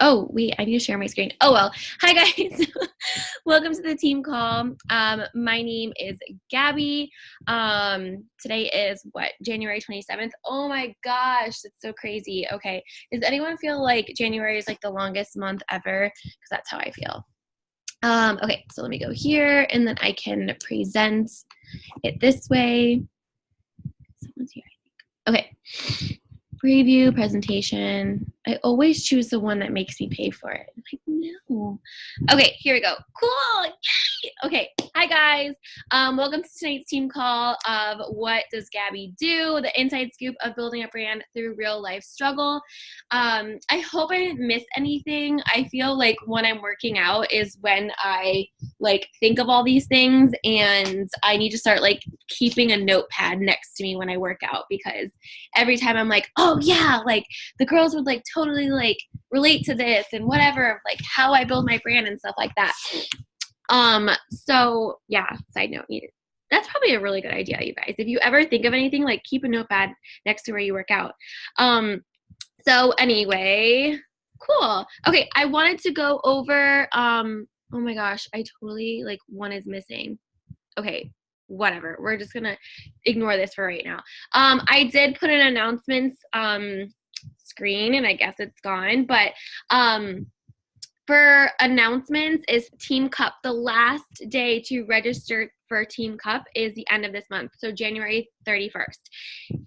Oh, wait, I need to share my screen. Oh, well. Hi, guys. Welcome to the team call. My name is Gabby. Today is January 27th. Oh my gosh, that's so crazy. Okay. Does anyone feel like January is like the longest month ever? Because that's how I feel. Okay, so let me go here and then I can present it this way. Someone's here, I think. Okay. Preview presentation. I always choose the one that makes me pay for it. I'm like, no. Okay, here we go. Cool. Yay! Okay. Hi guys. Welcome to tonight's team call of What Does Gabby Do? The inside scoop of building a brand through real life struggle. I hope I didn't miss anything. I feel like when I'm working out is when I like think of all these things, and I need to start like keeping a notepad next to me when I work out, because every time I'm like, oh yeah, like the girls would like totally like relate to this and whatever, like how I build my brand and stuff like that. So yeah, side note, that's probably a really good idea, you guys. If you ever think of anything, like keep a notepad next to where you work out. So anyway, cool. Okay, I wanted to go over, oh my gosh, I totally, like, one is missing. Okay, whatever. We're just gonna ignore this for right now. I did put an announcements screen, and I guess it's gone, but for announcements is Team Cup. The last day to register for Team Cup is the end of this month, so January 31st.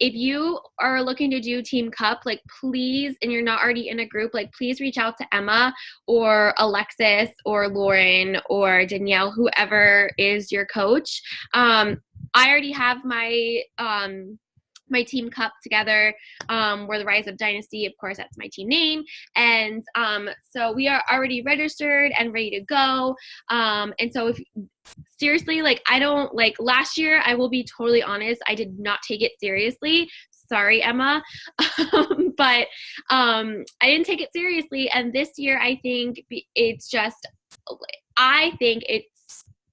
If you are looking to do Team Cup, like please, and you're not already in a group, like please reach out to Emma or Alexis or Lauren or Danielle, whoever is your coach. I already have my my Team Cup together. We're the Rise of Dynasty. Of course, that's my team name. And so we are already registered and ready to go. And so if seriously, like I don't, like last year, I will be totally honest, I did not take it seriously. Sorry, Emma. But I didn't take it seriously. And this year, I think it's just, I think it's,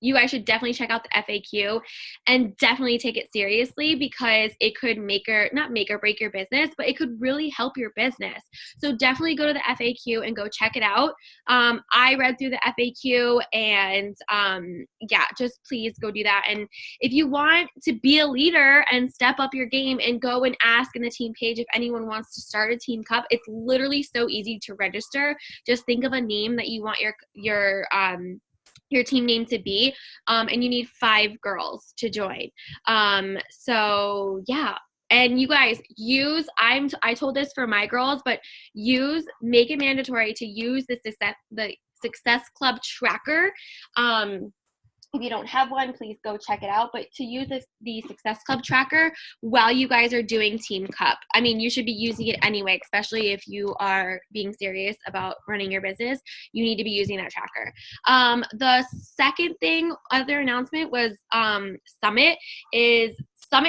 you guys should definitely check out the FAQ and definitely take it seriously, because it could not make or break your business, but it could really help your business. So definitely go to the FAQ and go check it out. I read through the FAQ, and yeah, just please go do that. And if you want to be a leader and step up your game and go and ask in the team page if anyone wants to start a Team Cup, it's literally so easy to register. Just think of a name that you want your team name to be, and you need 5 girls to join. So yeah, and you guys I told this for my girls, but make it mandatory to use the Success Club tracker. If you don't have one, please go check it out. But to use the Success Club tracker while you guys are doing Team Cup. I mean, you should be using it anyway, especially if you are being serious about running your business. You need to be using that tracker. The second thing, other announcement was Summit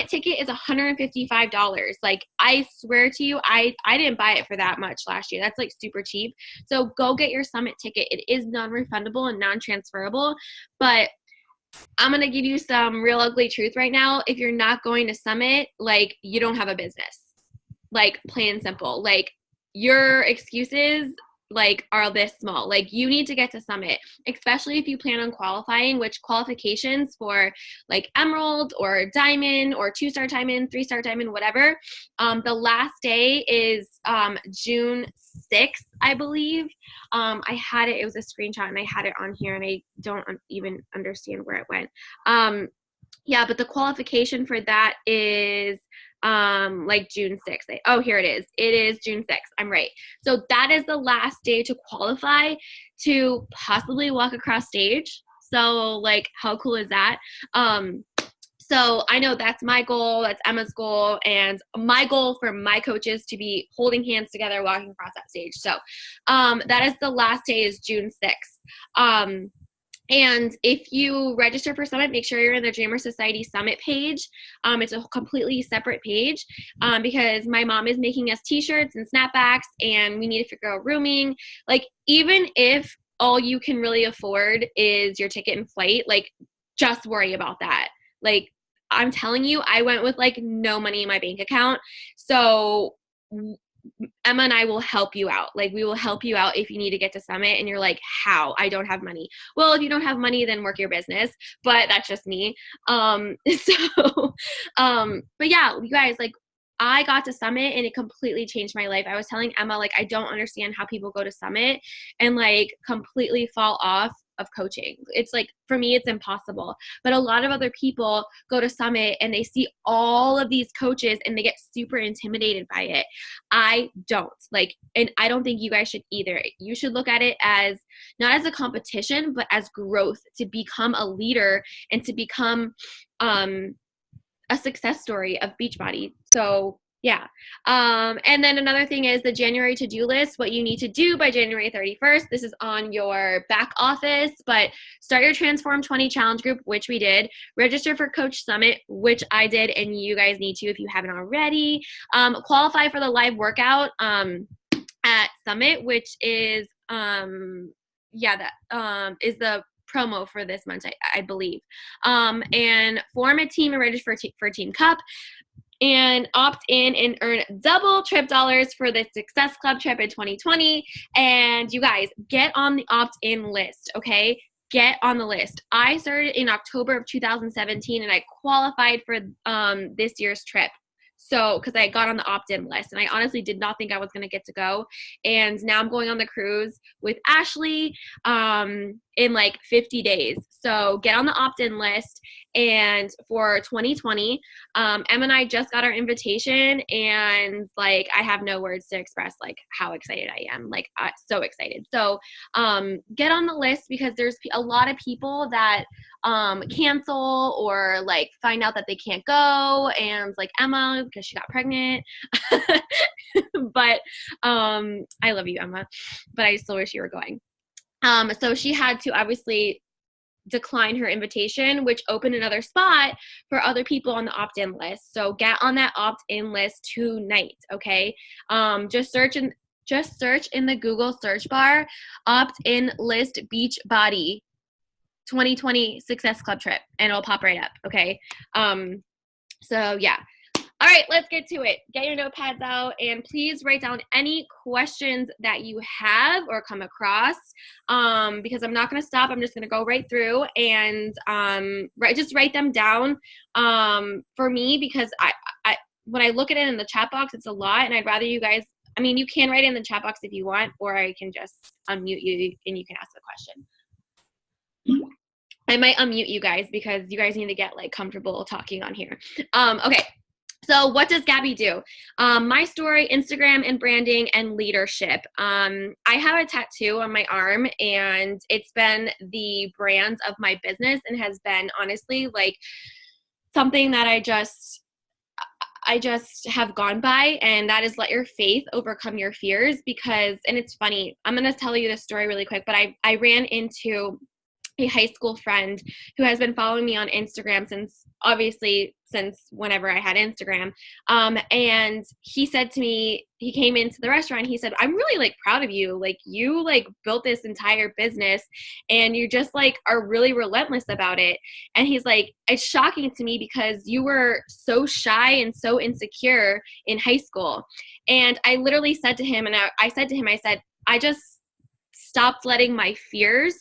ticket is $155. Like, I swear to you, I didn't buy it for that much last year. That's like super cheap. So go get your Summit ticket. It is non-refundable and non-transferable, but I'm going to give you some real ugly truth right now. If you're not going to Summit, like, you don't have a business. Like, plain and simple. Like, your excuses like are this small. Like, you need to get to Summit, especially if you plan on qualifying, which qualifications for like Emerald or Diamond or 2-star Diamond, 3-star Diamond, whatever. The last day is June 6th, I believe. I had it was a screenshot and I had it on here, and I don't even understand where it went. Yeah, but the qualification for that is like June 6th. Oh, here it is. It is June 6th. I'm right. So that is the last day to qualify to possibly walk across stage. So like, how cool is that? So I know that's my goal, that's Emma's goal, and my goal for my coaches to be holding hands together, walking across that stage. So that is the last day is June 6th. And if you register for Summit, make sure you're in the Dreamer Society Summit page. It's a completely separate page because my mom is making us t-shirts and snapbacks, and we need to figure out rooming. Like, even if all you can really afford is your ticket and flight, like, just worry about that. Like, I'm telling you, I went with like no money in my bank account. So Emma and I will help you out. Like, we will help you out if you need to get to Summit and you're like, how? I don't have money. Well, if you don't have money, then work your business. But that's just me. But yeah, you guys, like, I got to Summit and it completely changed my life. I was telling Emma, like, I don't understand how people go to Summit and like completely fall off of coaching. It's like, for me, it's impossible. But a lot of other people go to Summit and they see all of these coaches and they get super intimidated by it. I don't. Like, and I don't think you guys should either. You should look at it as not as a competition, but as growth, to become a leader and to become a success story of Beachbody. So yeah. And then another thing is the January to-do list, what you need to do by January 31st. This is on your back office, but start your Transform 20 challenge group, which we did. Register for Coach Summit, which I did, and you guys need to if you haven't already. Qualify for the live workout at Summit, which is is the promo for this month, I believe. And form a team and register for Team Cup. And opt in and earn double trip dollars for the Success Club trip in 2020. And you guys, get on the opt-in list, okay? Get on the list. I started in October of 2017 and I qualified for this year's trip. So, because I got on the opt-in list and I honestly did not think I was going to get to go. And now I'm going on the cruise with Ashley in like 50 days. So get on the opt-in list. And for 2020, Em and I just got our invitation and like, I have no words to express like how excited I am. Like, so excited. So get on the list because there's a lot of people that cancel or like find out that they can't go, and like Emma because she got pregnant. But I love you, Emma, but I still wish you were going. So she had to obviously decline her invitation, which opened another spot for other people on the opt-in list. So get on that opt-in list tonight, okay? Just search in the Google search bar, opt-in list Beachbody 2020 Success Club trip, and it'll pop right up, okay? So yeah. All right, let's get to it. Get your notepads out and please write down any questions that you have or come across, because I'm not going to stop. I'm just going to go right through and just write them down for me, because I when I look at it in the chat box, it's a lot, and I'd rather you guys, I mean, you can write it in the chat box if you want, or I can just unmute you and you can ask the question. I might unmute you guys because you guys need to get like comfortable talking on here. Okay. So what does Gabby do? My story, Instagram and branding and leadership. I have a tattoo on my arm and it's been the brands of my business and has been honestly like something that I just have gone by, and that is let your faith overcome your fears. Because, and it's funny, I'm going to tell you this story really quick, but I ran into a high school friend who has been following me on Instagram since whenever I had Instagram. And he said to me, he came into the restaurant, he said, I'm really like proud of you. Like you like built this entire business and you just like are really relentless about it. And he's like, it's shocking to me because you were so shy and so insecure in high school. And I literally said to him, I said, I just stopped letting my fears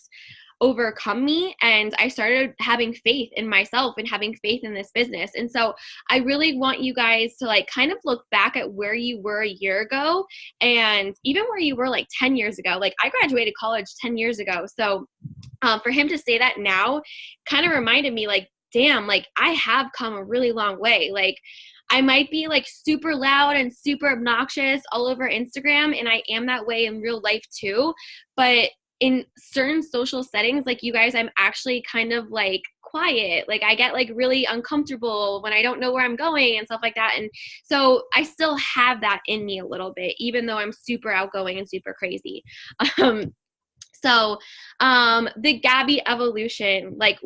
overcome me, and I started having faith in myself and having faith in this business. And so I really want you guys to like kind of look back at where you were a year ago and even where you were like 10 years ago. Like I graduated college 10 years ago. So for him to say that now kind of reminded me like, damn, like I have come a really long way. Like I might be like super loud and super obnoxious all over Instagram, and I am that way in real life too. But in certain social settings, like you guys, I'm actually kind of like quiet. Like I get like really uncomfortable when I don't know where I'm going and stuff like that. And so I still have that in me a little bit, even though I'm super outgoing and super crazy. So the Gabby evolution, like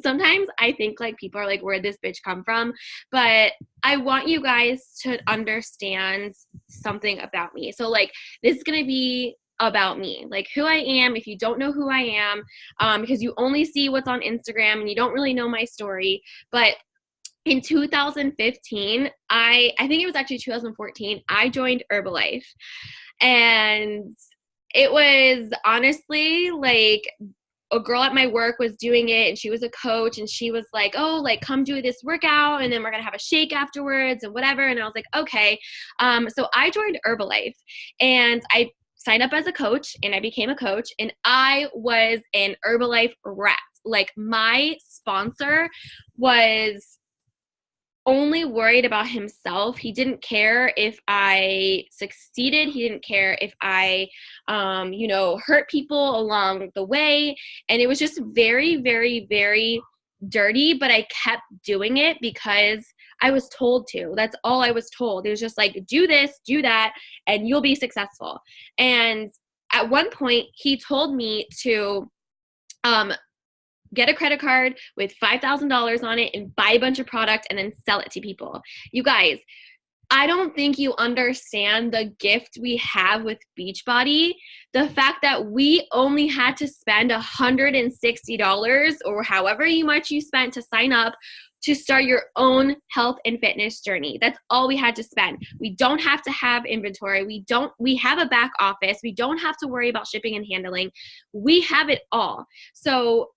sometimes I think like people are like, where'd this bitch come from? But I want you guys to understand something about me. So like this is going to be about me, like who I am. If you don't know who I am, because you only see what's on Instagram and you don't really know my story, but in 2015, I think it was actually 2014, I joined Herbalife. And it was honestly like a girl at my work was doing it, and she was a coach, and she was like, oh, like come do this workout and then we're gonna have a shake afterwards and whatever. And I was like, okay. So I joined Herbalife, and I signed up as a coach, and I became a coach, and I was an Herbalife rat. Like my sponsor was only worried about himself. He didn't care if I succeeded. He didn't care if I, hurt people along the way. And it was just very, very, very dirty, but I kept doing it because I was told to. That's all I was told. It was just like, do this, do that, and you'll be successful. And at one point, he told me to get a credit card with $5,000 on it and buy a bunch of product and then sell it to people. You guys, I don't think you understand the gift we have with Beachbody. The fact that we only had to spend $160 or however much you spent to sign up to start your own health and fitness journey. That's all we had to spend. We don't have to have inventory. We have a back office. We don't have to worry about shipping and handling. We have it all. So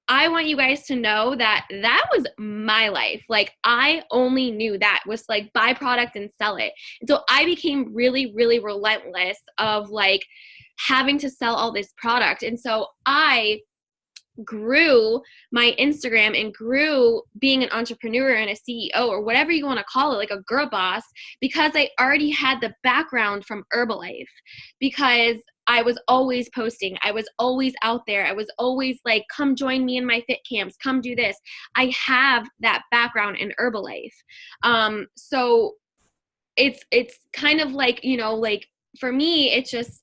I want you guys to know that that was my life. Like I only knew that was like buy product and sell it. And so I became really, really relentless of like having to sell all this product. And so I grew my Instagram and grew being an entrepreneur and a CEO or whatever you want to call it, like a girl boss, because I already had the background from Herbalife, because I was always posting. I was always out there. I was always like, come join me in my fit camps. Come do this. I have that background in Herbalife. So it's kind of like, like for me, it's just,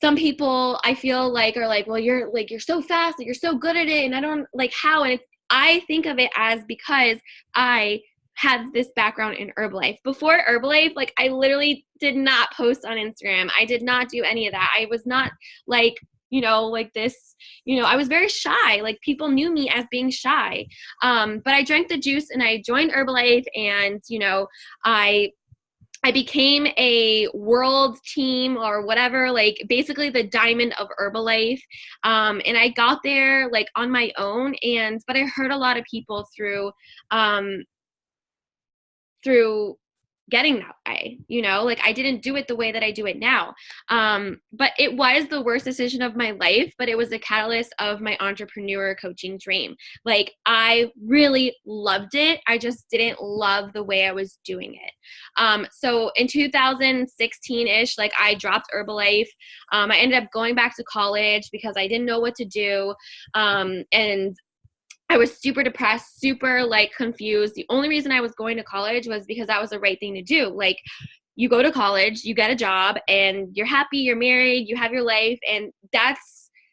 some people I feel like are like, well, you're so fast, like you're so good at it, and I don't like how. And I think of it as because I had this background in Herbalife. Before Herbalife, like I literally did not post on Instagram. I did not do any of that. I was not like, like this, I was very shy. Like people knew me as being shy. But I drank the juice and I joined Herbalife, and, I became a world team or whatever, like basically the diamond of Herbalife. And I got there like on my own, but I heard a lot of people through getting that way, like I didn't do it the way that I do it now. But it was the worst decision of my life, but it was the catalyst of my entrepreneur coaching dream. Like I really loved it. I just didn't love the way I was doing it. So in 2016-ish, like I dropped Herbalife. I ended up going back to college because I didn't know what to do. And I was super depressed, super like confused. The only reason I was going to college was because that was the right thing to do. Like you go to college, you get a job, and you're happy, you're married, you have your life. And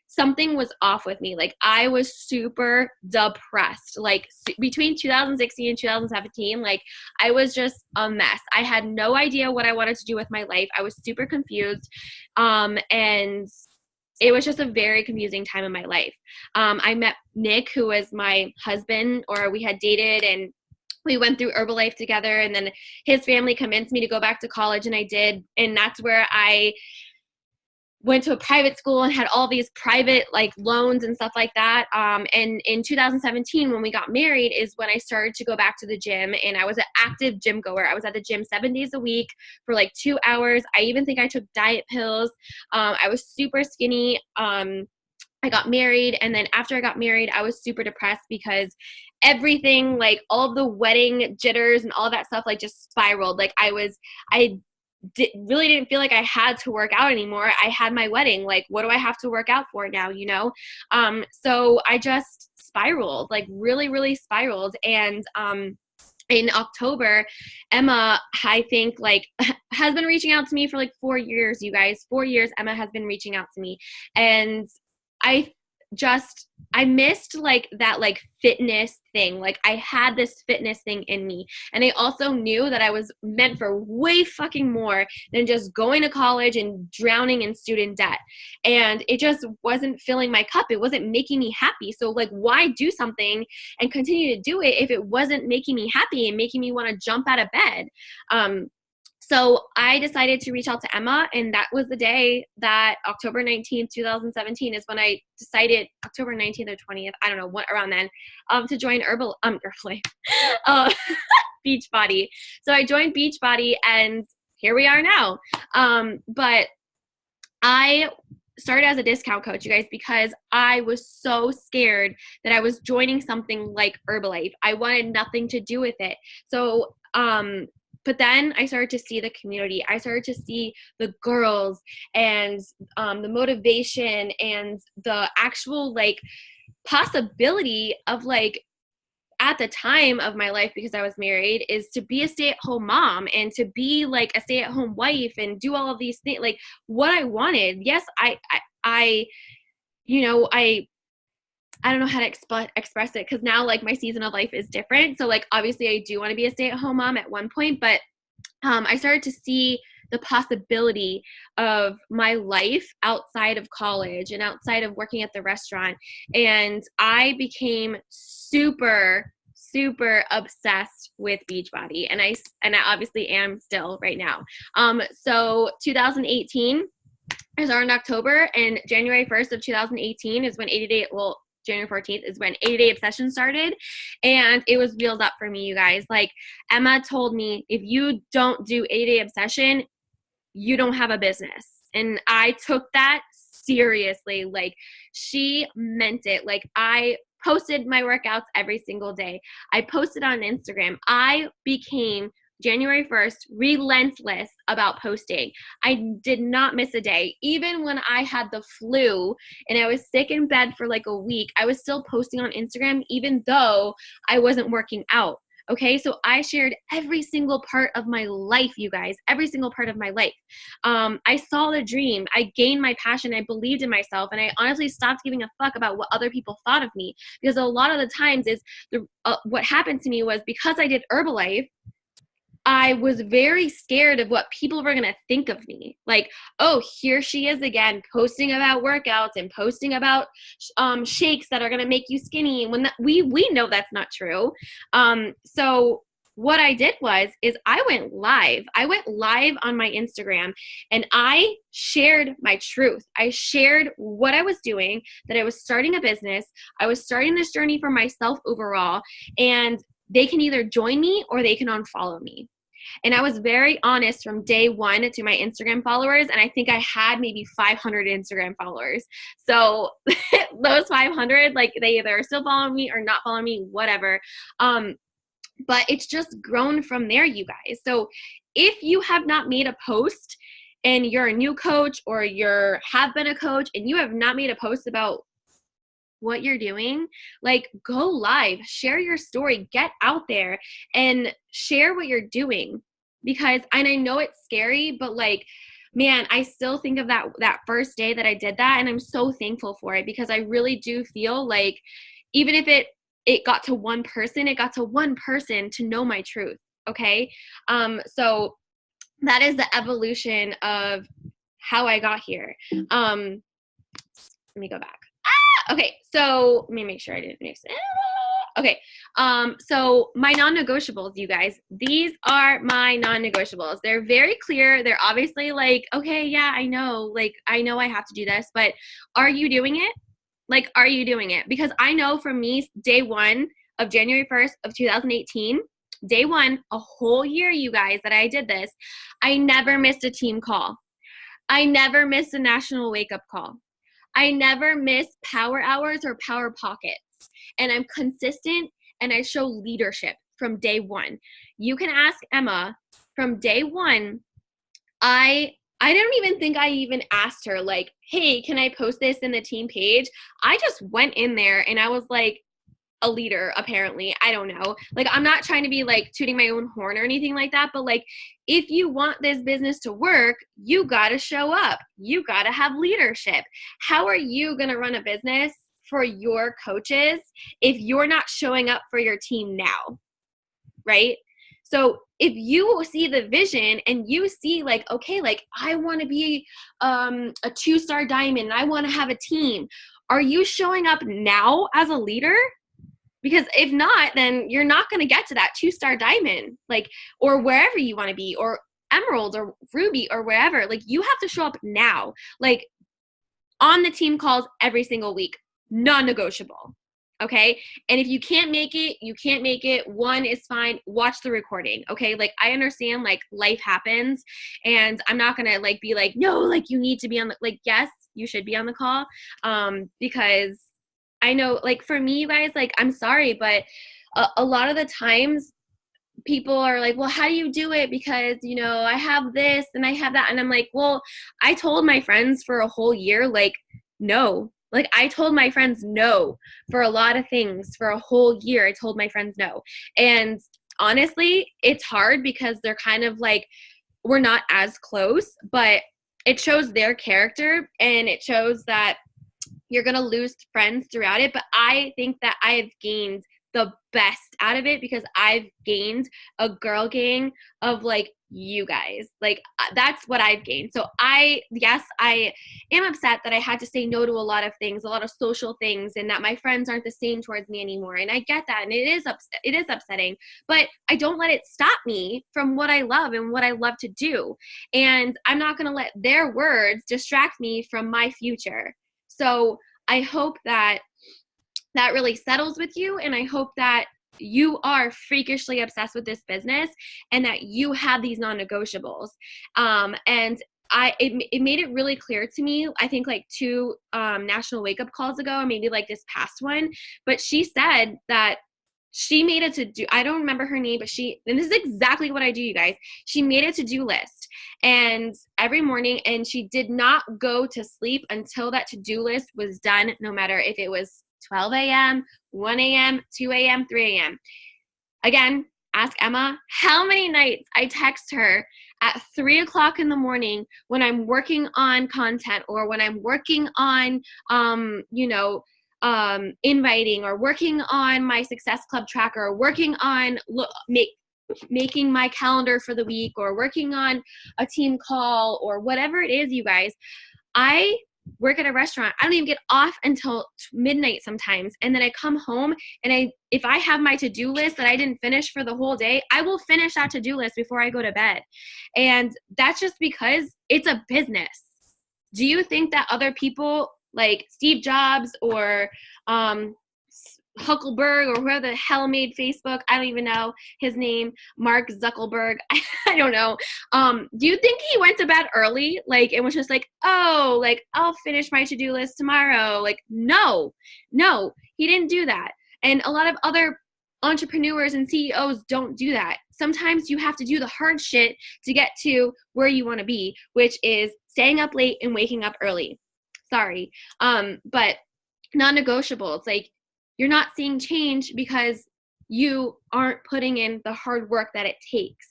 something was off with me. Like I was super depressed. Like between 2016 and 2017, like I was just a mess. I had no idea what I wanted to do with my life. I was super confused. And it was just a very confusing time in my life. I met Nick, who was my husband, or we had dated, and we went through Herbalife together, and then his family convinced me to go back to college, and I did. And that's where I went to a private school and had all these private like loans and stuff like that. And in 2017, when we got married, is when I started to go back to the gym, and I was an active gym goer. I was at the gym 7 days a week for like 2 hours. I even think I took diet pills. I was super skinny. I got married, and then after I got married, I was super depressed because everything, like all of the wedding jitters and all that stuff, like just spiraled. Like really didn't feel like I had to work out anymore. I had my wedding. Like, what do I have to work out for now, So I just spiraled, like really, really spiraled. And in October, Emma, I think like has been reaching out to me for like 4 years, you guys. 4 years Emma has been reaching out to me. And I missed like that like fitness thing. Like I had this fitness thing in me. And I also knew that I was meant for way fucking more than just going to college and drowning in student debt. And it just wasn't filling my cup. It wasn't making me happy. So like, why do something and continue to do it if it wasn't making me happy and making me want to jump out of bed? So I decided to reach out to Emma, and that was the day that October 19th, 2017 is when I decided, October 19th or 20th, I don't know, what around then, to join Herbalife, Beachbody. So I joined Beachbody, and here we are now. But I started as a discount coach, you guys, because I was so scared that I was joining something like Herbalife. I wanted nothing to do with it. So, but then I started to see the community. I started to see the girls and the motivation and the actual like possibility of like, at the time of my life, because I was married, is to be a stay-at-home mom and to be like a stay-at-home wife and do all of these things, like what I wanted. Yes, I you know, I don't know how to express it, because now like my season of life is different. So like obviously I do want to be a stay-at-home mom at one point, but I started to see the possibility of my life outside of college and outside of working at the restaurant. And I became super obsessed with Beachbody. And I obviously am still right now. So 2018, I started in October, and January 1st of 2018 is when January 14th is when 80-Day Obsession started, and it was wheels up for me, you guys. Like Emma told me, if you don't do 80-Day Obsession, you don't have a business. And I took that seriously. Like she meant it. Like I posted my workouts every single day. I posted on Instagram. I became January 1st, relentless about posting. I did not miss a day. Even when I had the flu and I was sick in bed for like a week, I was still posting on Instagram, even though I wasn't working out. Okay, so I shared every single part of my life, you guys, every single part of my life. I saw the dream. I gained my passion. I believed in myself. And I honestly stopped giving a fuck about what other people thought of me. Because a lot of the times what happened to me was, because I did Herbalife, I was very scared of what people were going to think of me. Like, oh, here she is again, posting about workouts and posting about shakes that are going to make you skinny. When we know that's not true. So what I did is I went live. I went live on my Instagram, and I shared my truth. I shared what I was doing, that I was starting a business. I was starting this journey for myself overall, and they can either join me or they can unfollow me. And I was very honest from day one to my Instagram followers. And I think I had maybe 500 Instagram followers. So those 500, like they either are still following me or not following me, whatever. But it's just grown from there, you guys. So if you have not made a post and you're a new coach, or have been a coach and you have not made a post about what you're doing, like go live, share your story, get out there and share what you're doing. Because, and I know it's scary, but like, man, I still think of that first day that I did that, and I'm so thankful for it, because I really do feel like even if it got to one person, it got to one person to know my truth. Okay. So that is the evolution of how I got here. Let me go back. Okay, so let me make sure I didn't mix it. Okay, so my non-negotiables, you guys. These are my non-negotiables. They're very clear. They're obviously like, okay, yeah, I know. Like, I know I have to do this, but are you doing it? Like, are you doing it? Because I know from me, day one of January 1st of 2018, day one, a whole year, you guys, that I did this, I never missed a team call. I never missed a national wake-up call. I never miss power hours or power pockets. And I'm consistent, and I show leadership from day one. You can ask Emma, from day one, I don't even think I even asked her like, hey, can I post this in the team page? I just went in there and I was like a leader, apparently. I don't know. Like, I'm not trying to be like tooting my own horn or anything like that, but like, if you want this business to work, you got to show up. You got to have leadership. How are you going to run a business for your coaches if you're not showing up for your team now, right? So if you see the vision and you see like, okay, like I want to be a 2-star diamond and I want to have a team, are you showing up now as a leader? Because if not, then you're not going to get to that 2-star diamond, like, or wherever you want to be, or emerald or ruby or wherever. Like, you have to show up now, like on the team calls every single week, non-negotiable. Okay. And if you can't make it, you can't make it. One is fine. Watch the recording. Okay. Like, I understand like life happens, and I'm not going to like be like, no, like you need to be on the, like, yes, you should be on the call. Because I know, like, for me, you guys, like, I'm sorry, but a lot of the times people are like, well, how do you do it? Because, you know, I have this and I have that. And I'm like, well, I told my friends for a whole year, like, no. Like, I told my friends no for a lot of things for a whole year. I told my friends no. And honestly, it's hard because they're kind of like, we're not as close, but it shows their character, and it shows that you're going to lose friends throughout it. But I think that I have gained the best out of it because I've gained a girl gang of like you guys. Like, that's what I've gained. So yes, I am upset that I had to say no to a lot of things, a lot of social things, and that my friends aren't the same towards me anymore. And I get that. And it is upsetting, but I don't let it stop me from what I love and what I love to do. And I'm not going to let their words distract me from my future. So I hope that really settles with you, and I hope that you are freakishly obsessed with this business and that you have these non-negotiables. And it made it really clear to me, I think like 2 national wake up calls ago, or maybe like this past one, but she said that she made a to-do, I don't remember her name, but and this is exactly what I do, you guys. She made a to-do list, and every morning, and she did not go to sleep until that to-do list was done, no matter if it was 12 a.m., 1 a.m., 2 a.m., 3 a.m. Again, ask Emma how many nights I text her at 3 o'clock in the morning when I'm working on content, or when I'm working on, inviting, or working on my Success Club tracker, or working on making my calendar for the week, or working on a team call, or whatever it is, you guys. I work at a restaurant. I don't even get off until midnight sometimes. And then I come home, and if I have my to-do list that I didn't finish for the whole day, I will finish that to-do list before I go to bed. And that's just because it's a business. Do you think that other people like Steve Jobs or Huckleberg, or whoever the hell made Facebook, I don't even know his name, Mark Zuckerberg, I don't know. Do you think he went to bed early? Like, it was just like, oh, like, I'll finish my to-do list tomorrow. Like, no, he didn't do that. And a lot of other entrepreneurs and CEOs don't do that. Sometimes you have to do the hard shit to get to where you want to be, which is staying up late and waking up early. Sorry. But non-negotiables, like, you're not seeing change because you aren't putting in the hard work that it takes.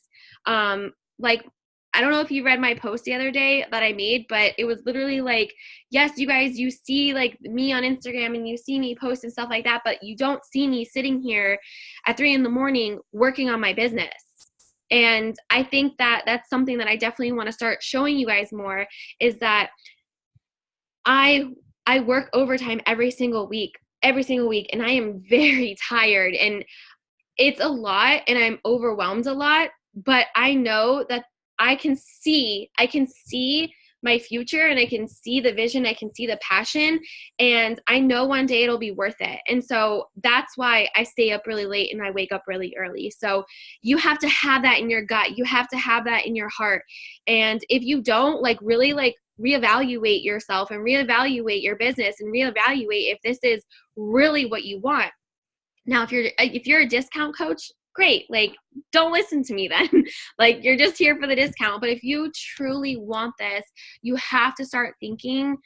Like, I don't know if you read my post the other day that I made, but it was literally like, yes, you guys, you see like me on Instagram and you see me post and stuff like that, but you don't see me sitting here at 3 a.m. working on my business. And I think that that's something that I definitely want to start showing you guys more, is that I work overtime every single week, and I am very tired, and it's a lot, and I'm overwhelmed a lot, but I know that I can see my future, and I can see the vision, I can see the passion, and I know one day it'll be worth it. And so that's why I stay up really late and I wake up really early. So you have to have that in your gut. You have to have that in your heart. And if you don't, like, really, like, reevaluate yourself and reevaluate your business and reevaluate if this is really what you want. Now, if you're a discount coach, great. Like, don't listen to me then. Like, you're just here for the discount. But if you truly want this, you have to start thinking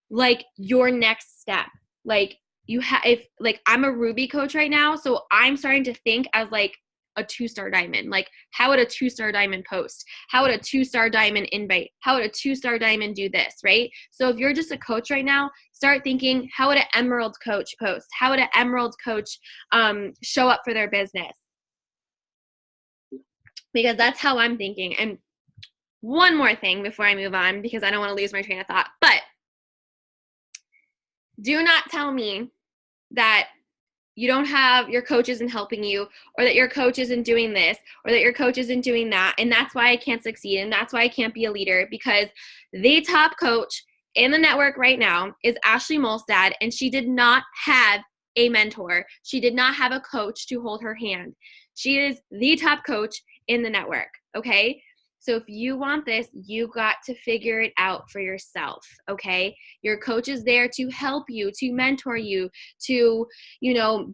like your next step. Like, if like, I'm a Ruby coach right now, so I'm starting to think as like a 2-star diamond? Like, how would a 2-star diamond post? How would a 2-star diamond invite? How would a 2-star diamond do this, right? So if you're just a coach right now, start thinking, how would an emerald coach post? How would an emerald coach show up for their business? Because that's how I'm thinking. And one more thing before I move on, because I don't want to lose my train of thought, but do not tell me that you don't have, your coach isn't helping you, or that your coach isn't doing this, or that your coach isn't doing that, and that's why I can't succeed, and that's why I can't be a leader, because the top coach in the network right now is Ashley Molstad, and she did not have a mentor. She did not have a coach to hold her hand. She is the top coach in the network, okay? So if you want this, you got to figure it out for yourself, okay? Your coach is there to help you, to mentor you, to,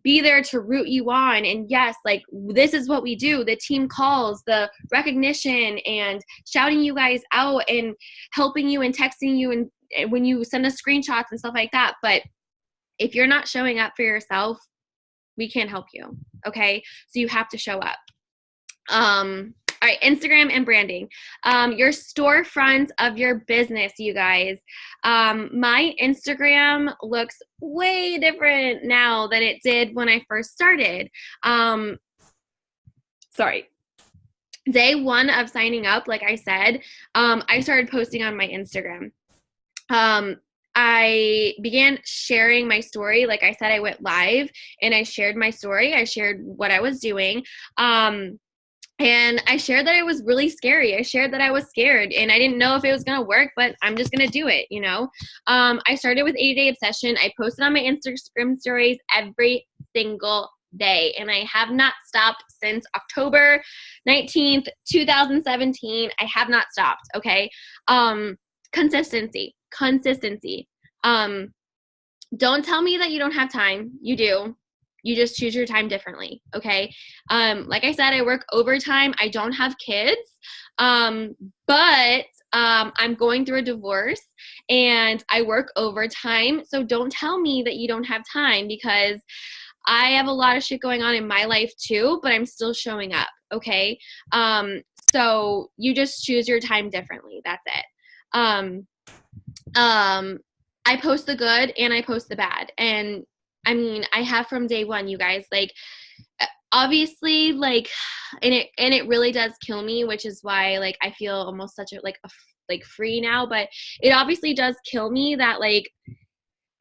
be there to root you on. And yes, like, this is what we do. The team calls, the recognition, and shouting you guys out, and helping you, and texting you, and when you send us screenshots and stuff like that. But if you're not showing up for yourself, we can't help you, okay? So you have to show up. All right, Instagram and branding. Your storefront of your business, you guys. My Instagram looks way different now than it did when I first started. Day one of signing up, like I said, I started posting on my Instagram. I began sharing my story. Like I said, I went live and I shared my story. I shared what I was doing. And I shared that it was really scary. I shared that I was scared and I didn't know if it was going to work, but I'm just going to do it, I started with 80-Day Obsession. I posted on my Instagram stories every single day, and I have not stopped since October 19th, 2017. I have not stopped, okay? Consistency. Don't tell me that you don't have time. You do. You just choose your time differently, okay? Like I said, I work overtime. I don't have kids, but I'm going through a divorce and I work overtime. So don't tell me that you don't have time, because I have a lot of shit going on in my life too, but I'm still showing up, okay? So you just choose your time differently. That's it. I post the good and I post the bad. And I mean, I have from day one, you guys, like, obviously, like, and it really does kill me, which is why, like, I feel almost such a free now, but it obviously does kill me that, like,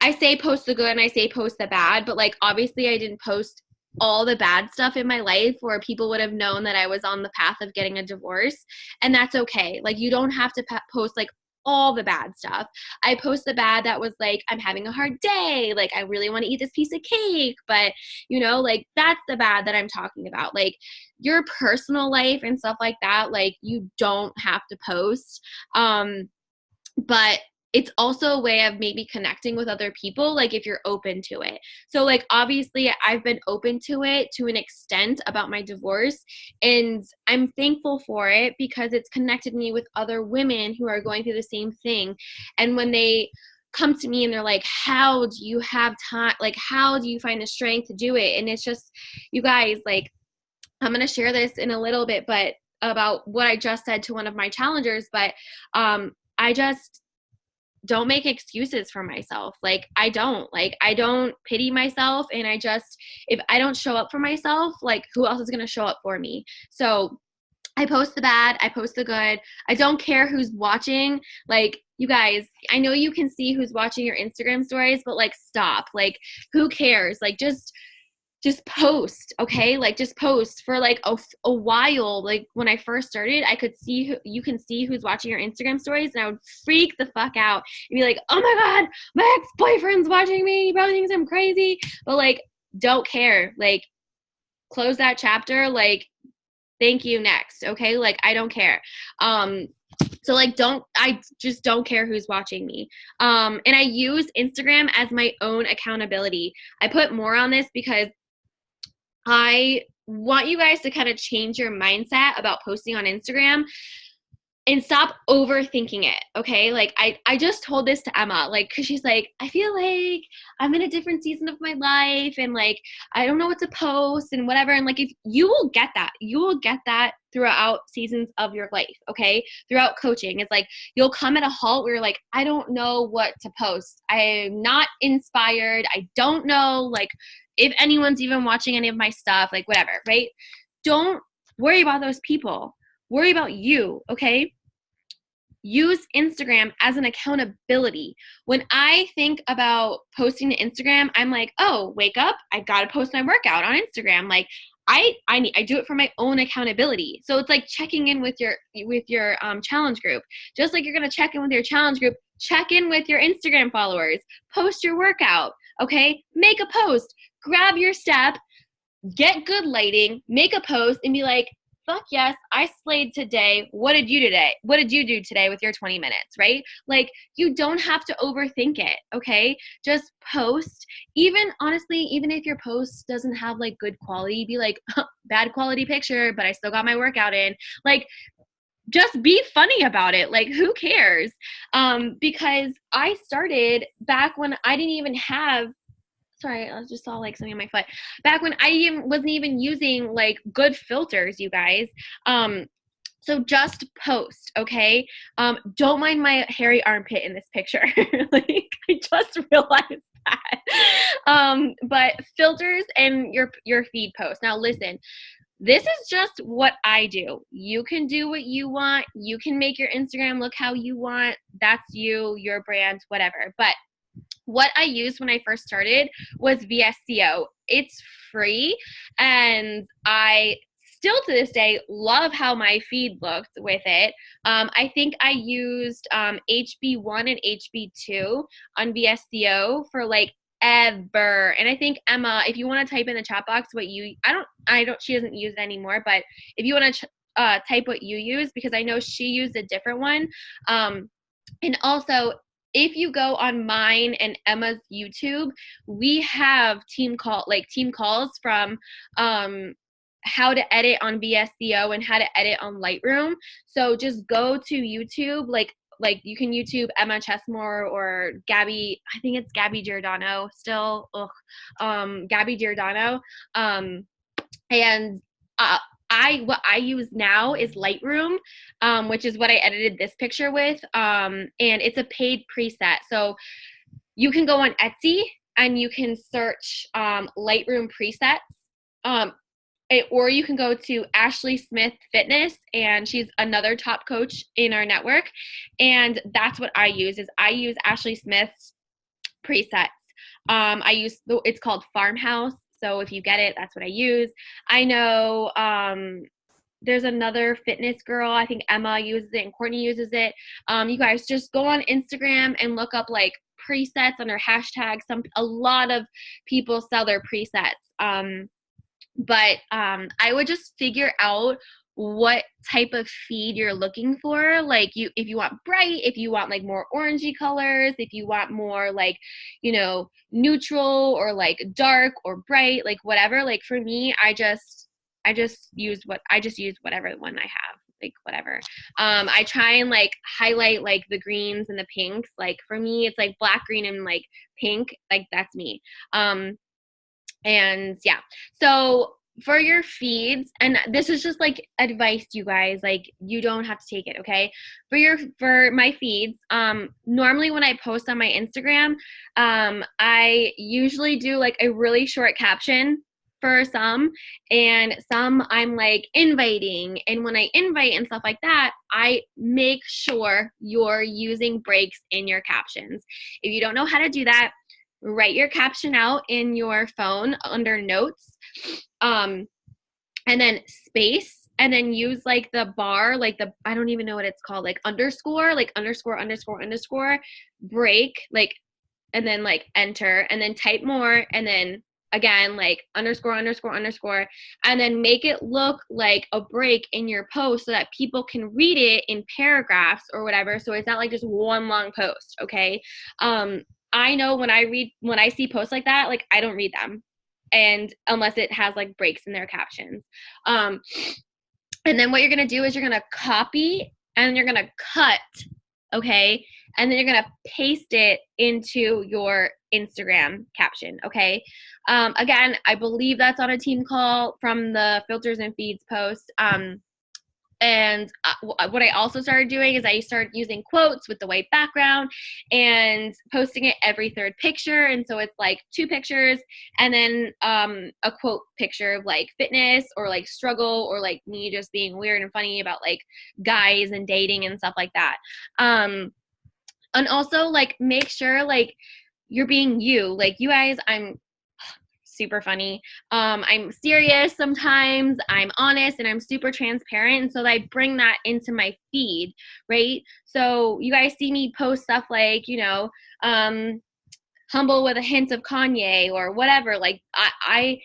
I say post the good and I say post the bad, but, like, obviously I didn't post all the bad stuff in my life where people would have known that I was on the path of getting a divorce, and that's okay. Like, you don't have to post, like, all the bad stuff. I post the bad that was like, I'm having a hard day, like, I really want to eat this piece of cake, but like, that's the bad that I'm talking about. Like, your personal life and stuff like that, like, you don't have to post. But it's also a way of maybe connecting with other people, like, if you're open to it. So, like, obviously I've been open to it to an extent about my divorce, and I'm thankful for it because it's connected me with other women who are going through the same thing. And when they come to me and they're like, how do you have time? Like, how do you find the strength to do it? And it's just, you guys, like, I'm going to share this in a little bit, but about what I just said to one of my challengers, but I just don't make excuses for myself. Like, I don't pity myself. And if I don't show up for myself, like, who else is going to show up for me? So I post the bad, I post the good. I don't care who's watching. Like, you guys, I know you can see who's watching your Instagram stories, but, like, stop. Like, who cares? Like, just post, okay? Like, just post for, like, a while. Like, when I first started, I could see you can see who's watching your Instagram stories, and I would freak the fuck out and be like, oh my God, my ex-boyfriend's watching me. He probably thinks I'm crazy. But, like, don't care. Like, close that chapter. Like, thank you, next, okay? Like, I don't care. So, like, I just don't care who's watching me. And I use Instagram as my own accountability. I put more on this because I want you guys to kind of change your mindset about posting on Instagram. and stop overthinking it. Okay. Like I just told this to Emma, like, cause she's like, I feel like I'm in a different season of my life and like, I don't know what to post and whatever. And like, if you will get that, you will get that throughout seasons of your life. Okay. Throughout coaching. It's like, you'll come at a halt where you're like, I don't know what to post. I'm not inspired. I don't know like if anyone's even watching any of my stuff, like whatever. Right. Don't worry about those people. Worry about you, okay? Use Instagram as an accountability. When I think about posting to Instagram, I'm like, oh, wake up, I gotta post my workout on Instagram. Like I do it for my own accountability. So it's like checking in with your challenge group. Just like you're gonna check in with your challenge group, check in with your Instagram followers. Post your workout, okay? Make a post. Grab your step, get good lighting, make a post, and be like, fuck yes, I slayed today. What did you today? What did you do today with your 20 minutes, right? Like, you don't have to overthink it, okay? Just post. Even, honestly, even if your post doesn't have, like, good quality, be like, bad quality picture, but I still got my workout in. Like, just be funny about it. Like, who cares? Because I started back when I didn't even have, sorry, I just saw like something on my foot. Back when I wasn't even using like good filters, you guys. So just post, okay? Don't mind my hairy armpit in this picture. Like I just realized that. But filters and your feed post. Now listen, this is just what I do. You can do what you want. You can make your Instagram look how you want. That's you, your brand, whatever. But what I used when I first started was VSCO. It's free, and I still to this day love how my feed looked with it. I think I used HB1 and HB2 on VSCO for like ever. And I think Emma, if you want to type in the chat box what you, she doesn't use it anymore, but if you want to type what you use, because I know she used a different one. And also, if you go on mine and Emma's YouTube, we have team calls from how to edit on VSCO and how to edit on Lightroom. So just go to YouTube, like you can YouTube Emma Chesmore or Gabby. I think it's Gabby Giordano still. Gabby Giordano. And what I use now is Lightroom, which is what I edited this picture with. And it's a paid preset. So you can go on Etsy and you can search Lightroom presets. Or you can go to Ashley Smith Fitness, and she's another top coach in our network. And that's what I use Ashley Smith's presets. It's called Farmhouse. So if you get it, that's what I use. I know there's another fitness girl. I think Emma uses it and Courtney uses it. You guys just go on Instagram and look up like presets under hashtags. A lot of people sell their presets. But I would just figure out what type of feed you're looking for. Like if you want bright, if you want like more orangey colors, if you want more like, neutral or like dark or bright, like whatever. Like for me, I just use whatever one I have, like whatever. I try and like highlight like the greens and the pinks. Like for me, it's like black, green, and like pink. Like that's me. And yeah, so for your feeds, and this is just like advice, you guys, like you don't have to take it, okay? For my feeds, normally when I post on my Instagram, I usually do like a really short caption for some, and some I'm like inviting. And when I invite and stuff like that, I make sure you're using breaks in your captions. If you don't know how to do that, write your caption out in your phone under notes, and then space, and then use like the bar, like I don't even know what it's called, like underscore break, like, and then like enter, and then type more, and then again like underscore, and then make it look like a break in your post so that people can read it in paragraphs or whatever, so it's not like just one long post, okay? I know when I see posts like that, like I don't read them, and unless it has like breaks in their captions. And then what you're gonna do is you're gonna copy and then you're going to cut, okay? And then you're going to paste it into your Instagram caption, okay? Again, I believe that's on a team call from the filters and feeds post. And what I also started doing is I started using quotes with the white background and posting it every third picture. And so it's like 2 pictures and then a quote picture of like fitness or like struggle or like me just being weird and funny about like guys and dating and stuff like that. And also like make sure like you're being you. Like you guys, I'm super funny. I'm serious sometimes, I'm honest, and I'm super transparent. And so I bring that into my feed, right? So you guys see me post stuff like, humble with a hint of Kanye or whatever. Like I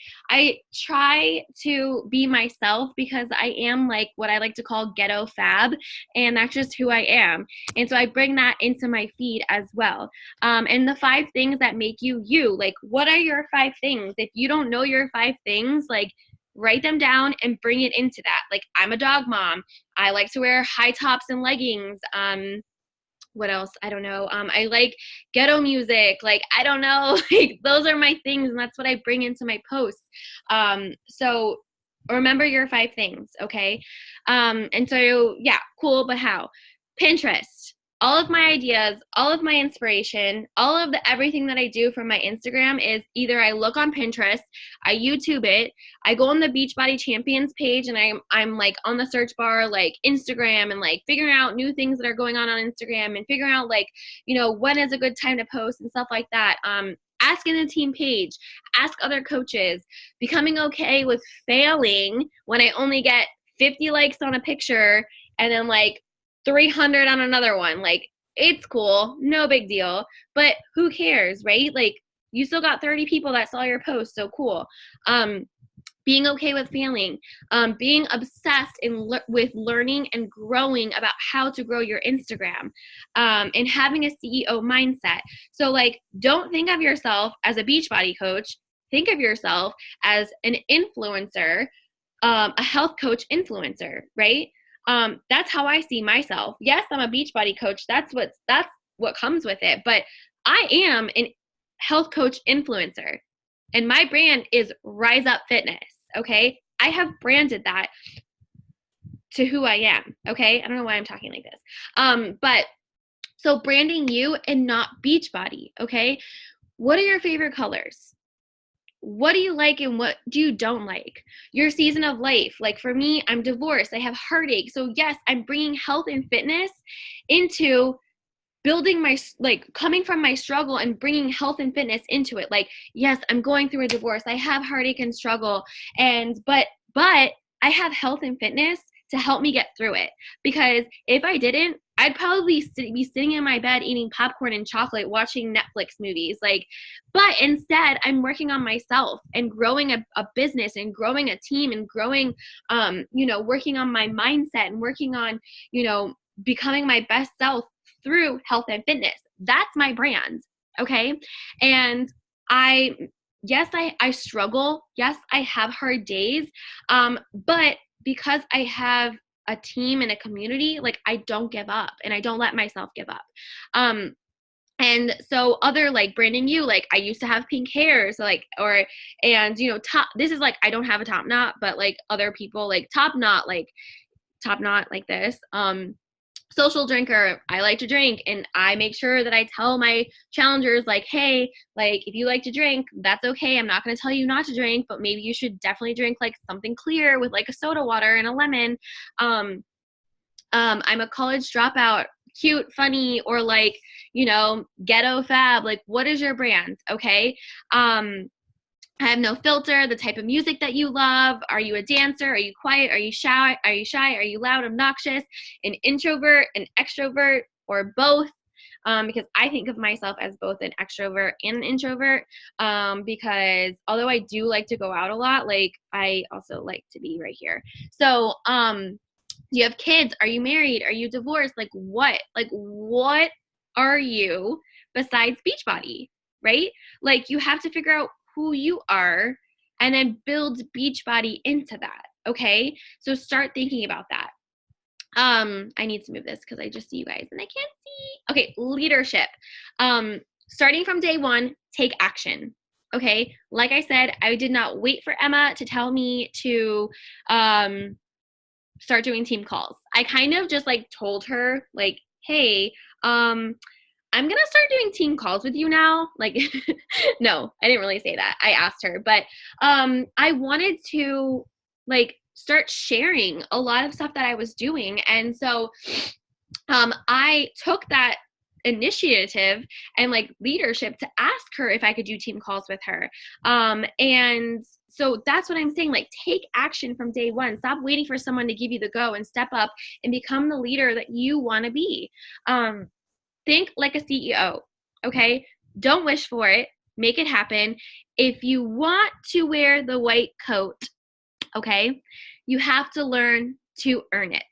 try to be myself because I am like what I like to call ghetto fab, and that's just who I am. And so I bring that into my feed as well. And the 5 things that make you you, like what are your 5 things? If you don't know your 5 things, like write them down and bring it into that. Like I'm a dog mom. I like to wear high tops and leggings. What else? I don't know. I like ghetto music. Like, I don't know. Like, those are my things, and that's what I bring into my posts. So remember your 5 things, okay? And so, yeah, cool, but how? Pinterest. All of my ideas, all of my inspiration, all of the everything that I do for my Instagram is either I look on Pinterest, I YouTube it, I go on the Beachbody Champions page, and I'm like on the search bar like Instagram and like figuring out new things that are going on Instagram and figuring out like when is a good time to post and stuff like that. Asking the team page, ask other coaches, becoming okay with failing when I only get 50 likes on a picture and then like 300 on another one. Like, it's cool, no big deal, but who cares, right? Like, you still got 30 people that saw your post, so cool. Being okay with failing, being obsessed with learning and growing about how to grow your Instagram, and having a CEO mindset. So like, don't think of yourself as a Beachbody coach. Think of yourself as an influencer, a health coach influencer, right? That's how I see myself. Yes, I'm a Beachbody coach. That's what comes with it. But I am an health coach influencer, and my brand is Rise Up Fitness. Okay, I have branded that to who I am. Okay, I don't know why I'm talking like this. But so branding you and not Beachbody. Okay, what are your favorite colors? What do you like and what do you don't like? Your season of life. Like for me, I'm divorced. I have heartache. So yes, I'm bringing health and fitness into building my, like coming from my struggle and bringing health and fitness into it. Like, yes, I'm going through a divorce. I have heartache and struggle. But I have health and fitness to help me get through it. Because if I didn't, I'd probably be sitting in my bed eating popcorn and chocolate, watching Netflix movies. Like, but instead, I'm working on myself and growing a business and growing a team and growing, working on my mindset and working on, becoming my best self through health and fitness. That's my brand. Okay. And I struggle. Yes, I have hard days. But because I have a team and a community, like I don't give up and I don't let myself give up. And so other like branding you, like I used to have pink hair. So like, top, this is like, I don't have a top knot, but like other people like top knot like this. Social drinker, I like to drink, and I make sure that I tell my challengers like, hey, like if you like to drink, that's okay. I'm not going to tell you not to drink, but maybe you should definitely drink like something clear with like a soda water and a lemon. I'm a college dropout, cute, funny, or like, ghetto fab. Like, what is your brand? Okay. I have no filter, the type of music that you love. Are you a dancer? Are you quiet? Are you shy? Are you loud, obnoxious, an introvert, an extrovert, or both? Because I think of myself as both an extrovert and an introvert. Because although I do like to go out a lot, like I also like to be right here. So, do you have kids? Are you married? Are you divorced? Like what? Like what are you besides Beachbody? Right? Like you have to figure out who you are and then build Beachbody into that. Okay. So start thinking about that. I need to move this because I just see you guys and I can't see. Okay, leadership. Starting from day one, take action. Okay, like I said, I did not wait for Emma to tell me to start doing team calls. I kind of just like told her, like, hey, I'm gonna start doing team calls with you now. Like, no, I didn't really say that. I asked her, but I wanted to like start sharing a lot of stuff that I was doing. And so I took that initiative and like leadership to ask her if I could do team calls with her. And so that's what I'm saying. Like, take action from day one. Stop waiting for someone to give you the go and step up and become the leader that you want to be. Think like a CEO, okay? Don't wish for it. Make it happen. If you want to wear the white coat, okay, you have to learn to earn it.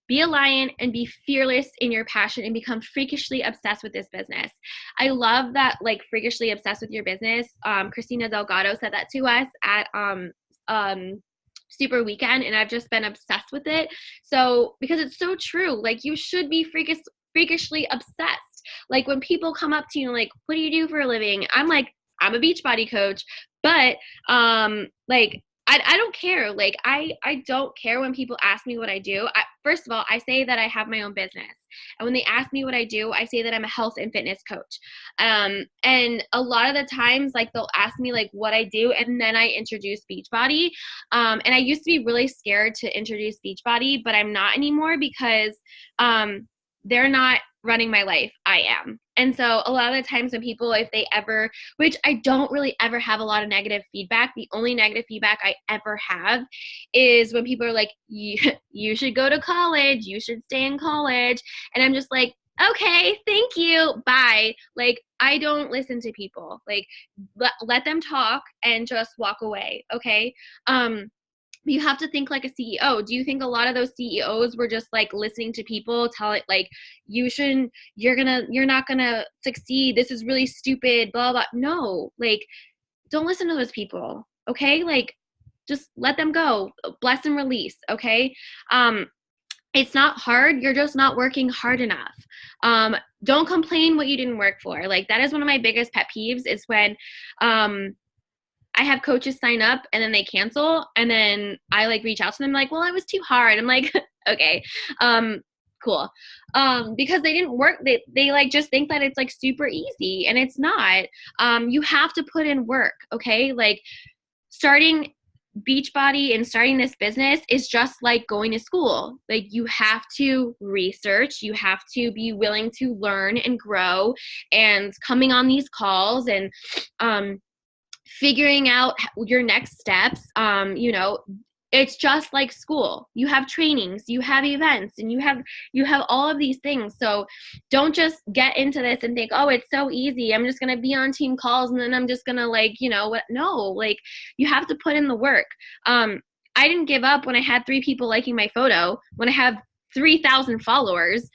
Be a lion and be fearless in your passion and become freakishly obsessed with this business. I love that, like, freakishly obsessed with your business. Christina Delgado said that to us at Super Weekend, and I've just been obsessed with it. So, because it's so true, like, you should be freakishly obsessed. Like, when people come up to you like, what do you do for a living? I'm like, I'm a Beachbody coach, but like, I don't care. Like, I don't care when people ask me what I do. First of all, I say that I have my own business. And when they ask me what I do, I say that I'm a health and fitness coach. And a lot of the times, like, they'll ask me like what I do, and then I introduce Beachbody. And I used to be really scared to introduce Beachbody, but I'm not anymore because they're not running my life. I am. And so a lot of the times when people, if they ever, which I don't really ever have a lot of negative feedback, the only negative feedback I ever have is when people are like, you should go to college, you should stay in college. And I'm just like, okay, thank you, bye. Like, I don't listen to people. Like, let them talk and just walk away, okay? You have to think like a CEO. Do you think a lot of those CEOs were just like listening to people tell it like, you're not gonna succeed, this is really stupid, blah blah? No, like, don't listen to those people, okay? Like, just let them go, bless and release, okay? It's not hard, you're just not working hard enough. Don't complain what you didn't work for. Like, that is one of my biggest pet peeves, is when I have coaches sign up and then they cancel, and then I like reach out to them like, well, it was too hard. I'm like, okay, cool. Because they didn't work. They like just think that it's like super easy, and it's not. You have to put in work. Okay. Like, starting Beachbody and starting this business is just like going to school. Like, you have to research, you have to be willing to learn and grow, and coming on these calls and, figuring out your next steps. It's just like school. You have trainings, you have events, and you have all of these things. So don't just get into this and think, oh, it's so easy, I'm just going to be on team calls and then I'm just going to like, what? No, like, you have to put in the work. I didn't give up when I had 3 people liking my photo, when I have 3,000 followers,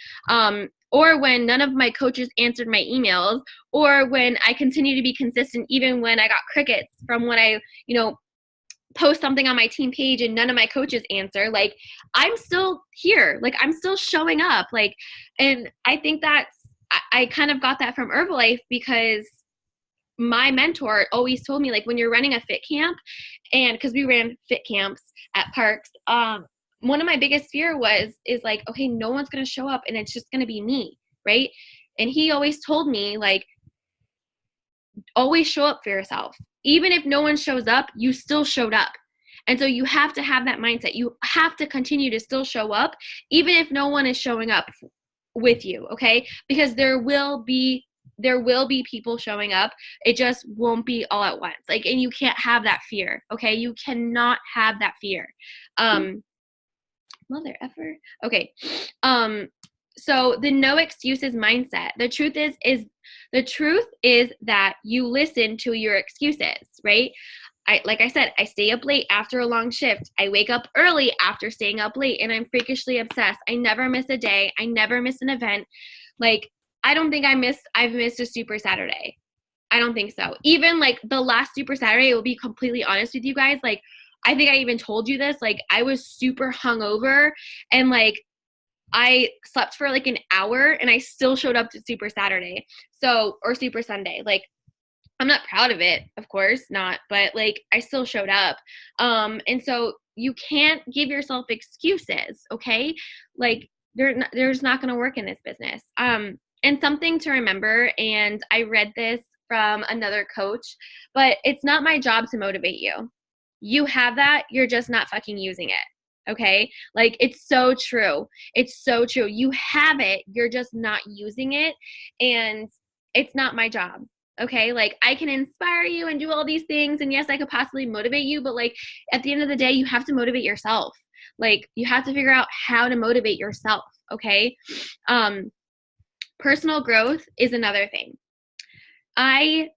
or when none of my coaches answered my emails, or when I continue to be consistent even when I got crickets from when I, post something on my team page and none of my coaches answer. Like, I'm still here. Like, I'm still showing up. Like, and I think I kind of got that from Herbalife, because my mentor always told me, like, when you're running a fit camp, and because we ran fit camps at parks, one of my biggest fear is like, okay, no one's going to show up and it's just going to be me. Right. And he always told me, like, always show up for yourself. Even if no one shows up, you still showed up. And so you have to have that mindset. You have to continue to still show up, even if no one is showing up with you. Okay. Because there will be people showing up. It just won't be all at once. Like, and you can't have that fear. Okay. You cannot have that fear. Mother effer. Okay. So the no excuses mindset. The truth is that you listen to your excuses, right? Like I said, I stay up late after a long shift. I wake up early after staying up late, and I'm freakishly obsessed. I never miss a day. I never miss an event. Like, I don't think I've missed a Super Saturday. I don't think so. Even like the last Super Saturday, I will be completely honest with you guys. Like, I think I even told you this, like, I was super hungover, and like, I slept for like an hour and I still showed up to Super Saturday. So, or Super Sunday. Like, I'm not proud of it, of course not, but like I still showed up. And so you can't give yourself excuses, okay? Like there's not going to work in this business. And something to remember, and I read this from another coach, but it's not my job to motivate you. You have that, you're just not fucking using it. Okay? Like it's so true. It's so true. You have it, you're just not using it, and it's not my job. Okay, like I can inspire you and do all these things, and yes, I could possibly motivate you, but like at the end of the day, you have to motivate yourself. Like you have to figure out how to motivate yourself. Okay, personal growth is another thing. I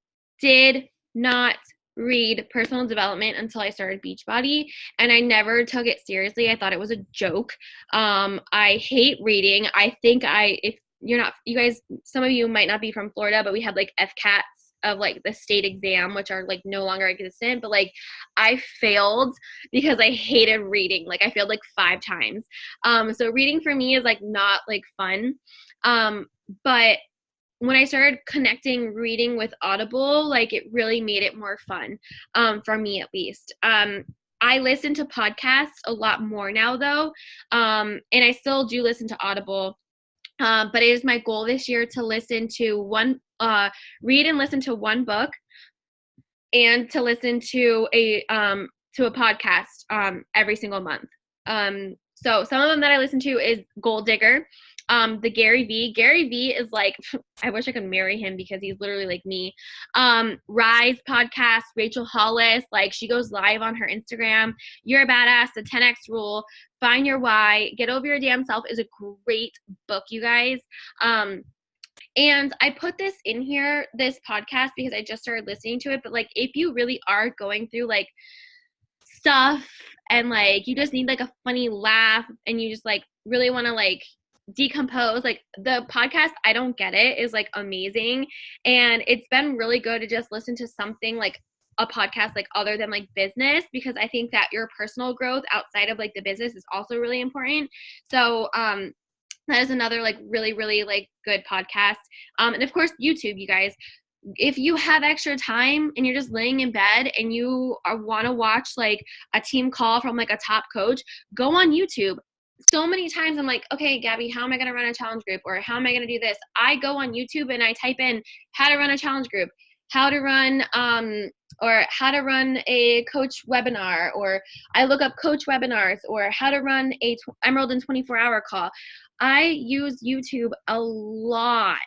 did not read personal development until I started Beachbody, and I never took it seriously. I thought it was a joke. I hate reading. I think if you're not, you guys, some of you might not be from Florida, but we had like FCATs of like the state exam, which are like no longer existent, but like I failed because I hated reading. Like I failed like 5 times. So reading for me is like not like fun. But when I started connecting reading with Audible, like it really made it more fun, for me at least. I listen to podcasts a lot more now though, and I still do listen to Audible. But it is my goal this year to listen to read and listen to one book, and to listen to a podcast every single month. So some of them that I listen to is Gold Digger, the Gary V. Gary V is like, I wish I could marry him because he's literally like me. Rise podcast, Rachel Hollis, like she goes live on her Instagram. You're a Badass, the 10X Rule, Find Your Why, Get Over Your Damn Self is a great book, you guys. And I put this in here, this podcast, because I just started listening to it. But like, if you really are going through like stuff and like you just need like a funny laugh and you just like really want to like decompose, like the podcast I Don't Get It is like amazing. And it's been really good to just listen to something like a podcast like other than like business, because I think that your personal growth outside of like the business is also really important. So that is another like really, really like good podcast. And of course, YouTube, you guys. If you have extra time and you're just laying in bed and you want to watch like a team call from like a top coach, go on YouTube. So many times I'm like, okay, Gabby, how am I going to run a challenge group? Or how am I going to do this? I go on YouTube and I type in how to run a challenge group, how to run, or how to run a coach webinar, or I look up coach webinars, or how to run a Emerald in 24-hour call. I use YouTube a lot.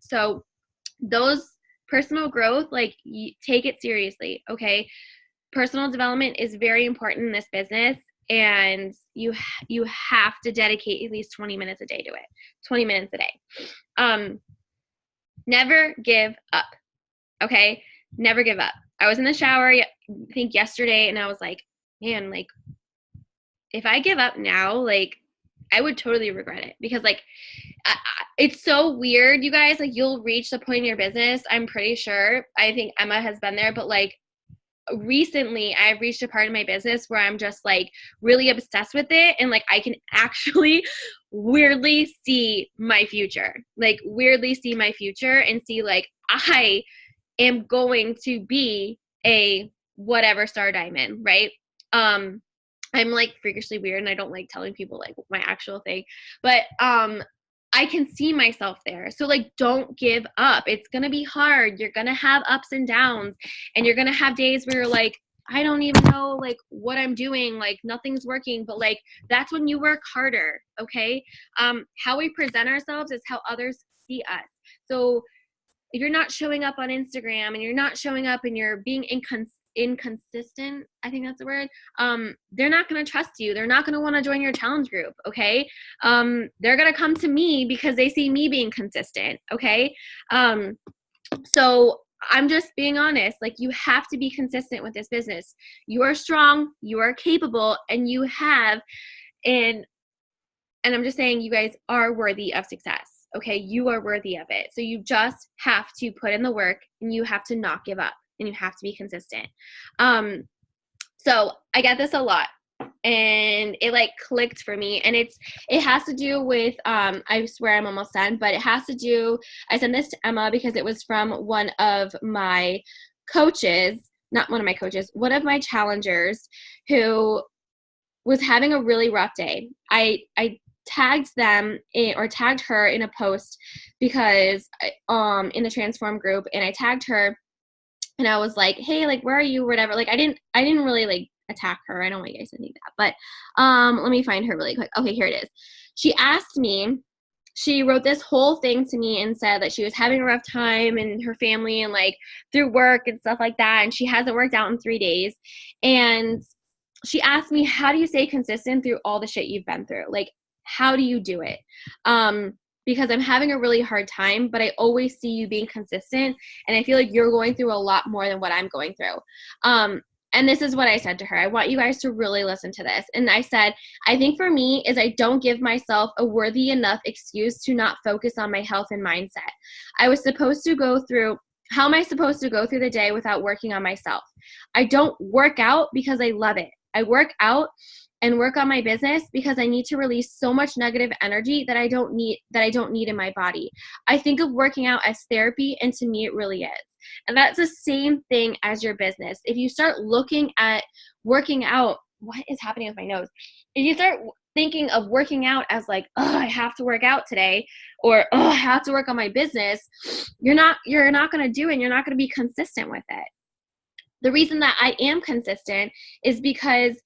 So those personal growth, like take it seriously. Okay. Personal development is very important in this business, and you have to dedicate at least 20 minutes a day to it. 20 minutes a day. Never give up. Okay. Never give up. I was in the shower, I think yesterday, and I was like, man, like if I give up now, like I would totally regret it, because like it's so weird, you guys. Like you'll reach the point in your business, I'm pretty sure, I think Emma has been there, but like recently I've reached a part of my business where I'm just like really obsessed with it, and like I can actually weirdly see my future, and see like I am going to be a whatever star diamond, right? I'm like freakishly weird, and I don't like telling people like my actual thing, but I can see myself there. So like, don't give up. It's going to be hard. You're going to have ups and downs, and you're going to have days where you're like, I don't even know like what I'm doing. Like nothing's working, but like, that's when you work harder. Okay. How we present ourselves is how others see us. So if you're not showing up on Instagram, and you're not showing up, and you're being inconsistent, I think that's the word, they're not going to trust you. They're not going to want to join your challenge group. Okay. They're going to come to me because they see me being consistent. Okay. So I'm just being honest. Like you have to be consistent with this business. You are strong, you are capable, and you have, and I'm just saying, you guys are worthy of success. Okay. You are worthy of it. So you just have to put in the work, and you have to not give up, and you have to be consistent. So I get this a lot. and it like clicked for me, and it has to do with I swear I'm almost done, but it has to do, I sent this to Emma because it was from one of my coaches, not one of my coaches, one of my challengers who was having a really rough day. I tagged them or tagged her in a post because in the Transform group, and I tagged her and I was like, hey, like, where are you, whatever. Like, I didn't really like attack her. I don't want you guys to think that, but let me find her really quick. Okay, here it is. She asked me, she wrote this whole thing to me and said that she was having a rough time in her family and like through work and stuff like that, and she hasn't worked out in 3 days. And she asked me, how do you stay consistent through all the shit you've been through? Like, how do you do it? Because I'm having a really hard time, but I always see you being consistent, and I feel like you're going through a lot more than what I'm going through. And this is what I said to her. I want you guys to really listen to this. And I said, I think for me is I don't give myself a worthy enough excuse to not focus on my health and mindset. How am I supposed to go through the day without working on myself? I don't work out because I love it. I work out and work on my business because I need to release so much negative energy that I don't need in my body. I think of working out as therapy, and to me it really is. And that's the same thing as your business. If you start looking at working out, what is happening with my nose? If you start thinking of working out as like, oh, I have to work out today, or oh, I have to work on my business, you're not going to do it, and you're not going to be consistent with it. The reason that I am consistent is because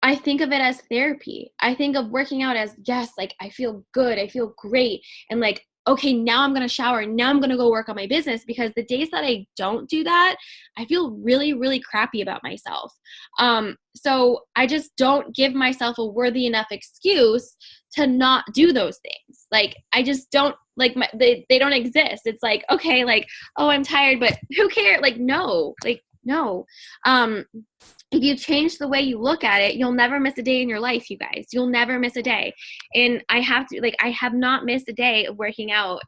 I think of it as therapy. I think of working out as, yes, like I feel good, I feel great, and like, okay, now I'm going to shower, now I'm going to go work on my business, because the days that I don't do that, I feel really, really crappy about myself. So I just don't give myself a worthy enough excuse to not do those things. Like, I just don't, like, they don't exist. It's like, okay, like, oh, I'm tired, but who cares? Like, no. If you change the way you look at it, you'll never miss a day in your life, you guys. You'll never miss a day. And I have not missed a day of working out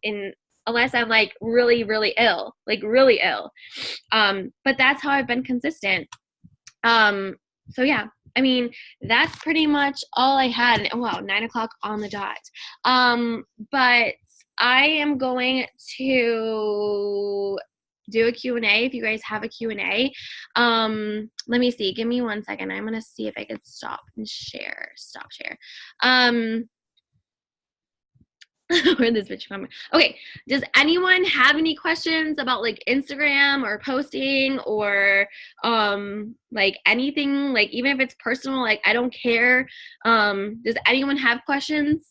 unless I'm like really, really ill, but that's how I've been consistent. So yeah, I mean, that's pretty much all I had. Wow, 9:00 on the dot. But I am going to do a Q&A if you guys have a Q&A. Let me see. Give me 1 second. I'm going to see if I can stop share. Where this bitch from? Okay. Does anyone have any questions about like Instagram or posting or like anything, like even if it's personal, like I don't care. Does anyone have questions?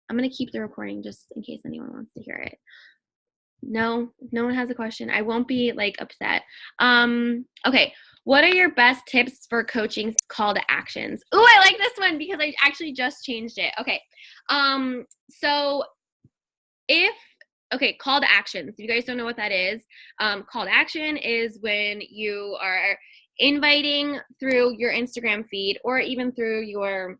I'm going to keep the recording just in case anyone wants to hear it. No one has a question. I won't be like upset. Okay. What are your best tips for coaching call to actions? Ooh, I like this one because I actually just changed it. Okay. So call to actions. If you guys don't know what that is, call to action is when you are inviting through your Instagram feed or even through your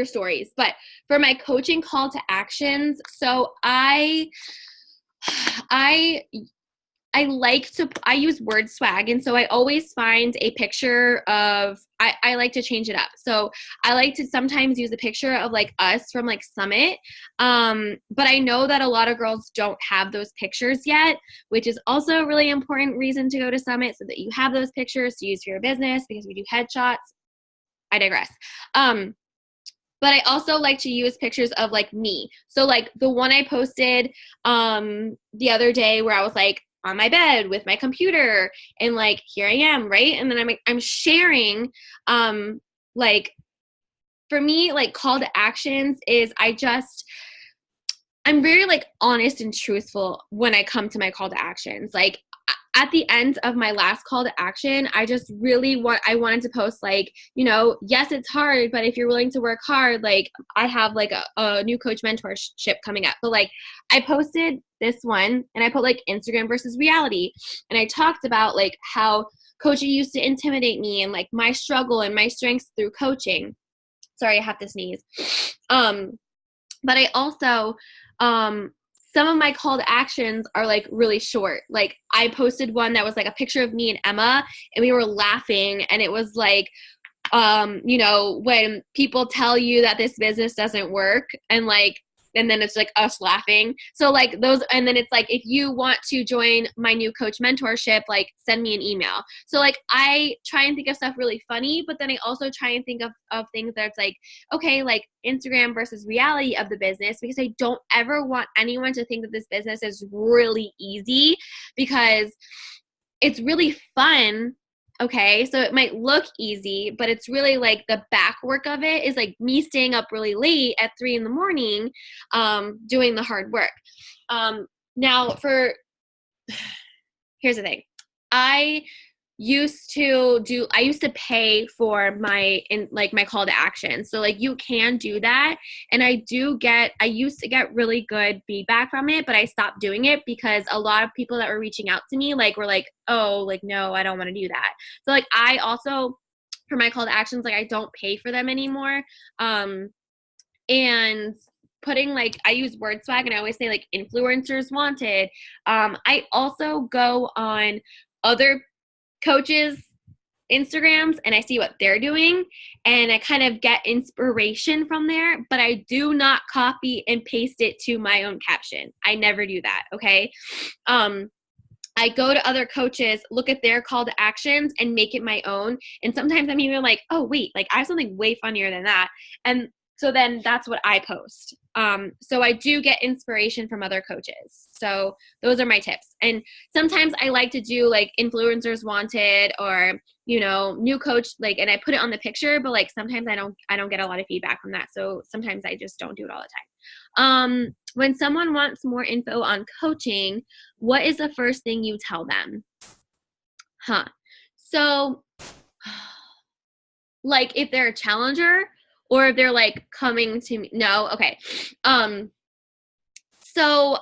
stories. But for my coaching call to actions, so I use word swag, and so I always find a picture of, I like to change it up. So I like to sometimes use a picture of like us from like Summit, but I know that a lot of girls don't have those pictures yet, which is also a really important reason to go to Summit, so that you have those pictures to use for your business, because we do headshots. I digress. But I also like to use pictures of like me. So like the one I posted the other day where I was like on my bed with my computer and like here I am, right? And then I'm sharing like, for me, like call to actions is I'm very like honest and truthful when I come to my call to actions. Like at the end of my last call to action, I just really wanted to post like, you know, yes, it's hard, but if you're willing to work hard, like I have like a new coach mentorship coming up. But like I posted this one and I put like Instagram versus reality. And I talked about like how coaching used to intimidate me and like my struggle and my strengths through coaching. Sorry, I have to sneeze. But I also some of my call to actions are like really short. Like I posted one that was like a picture of me and Emma, and we were laughing, and it was like, you know, when people tell you that this business doesn't work, and then it's like us laughing. So like those, and then it's like, if you want to join my new coach mentorship, like send me an email. So like I try and think of stuff really funny, but then I also try and think of things that's like, okay, like Instagram versus reality of the business, because I don't ever want anyone to think that this business is really easy, because it's really fun. Okay, so it might look easy, but it's really like the back work of it is like me staying up really late at 3 a.m, doing the hard work. Now here's the thing. I used to pay for my call to action. So like you can do that. And I used to get really good feedback from it, but I stopped doing it because a lot of people that were reaching out to me were like, oh, like, no, I don't want to do that. So like I also, for my call to actions, like I don't pay for them anymore. And putting I use word swag, and I always say like influencers wanted. I also go on other coaches' Instagrams and I see what they're doing, and I kind of get inspiration from there, but I do not copy and paste it to my own caption. I never do that. Okay. I go to other coaches, look at their call to actions and make it my own. And sometimes I'm even like, oh wait, like I have something way funnier than that. And so then that's what I post. So I do get inspiration from other coaches. So those are my tips. And sometimes I like to do like influencers wanted, or, you know, new coach, like, and I put it on the picture, but like sometimes I don't get a lot of feedback from that. So sometimes I just don't do it all the time. When someone wants more info on coaching, what is the first thing you tell them? So like if they're a challenger, or if they're like coming to me. No. Okay. So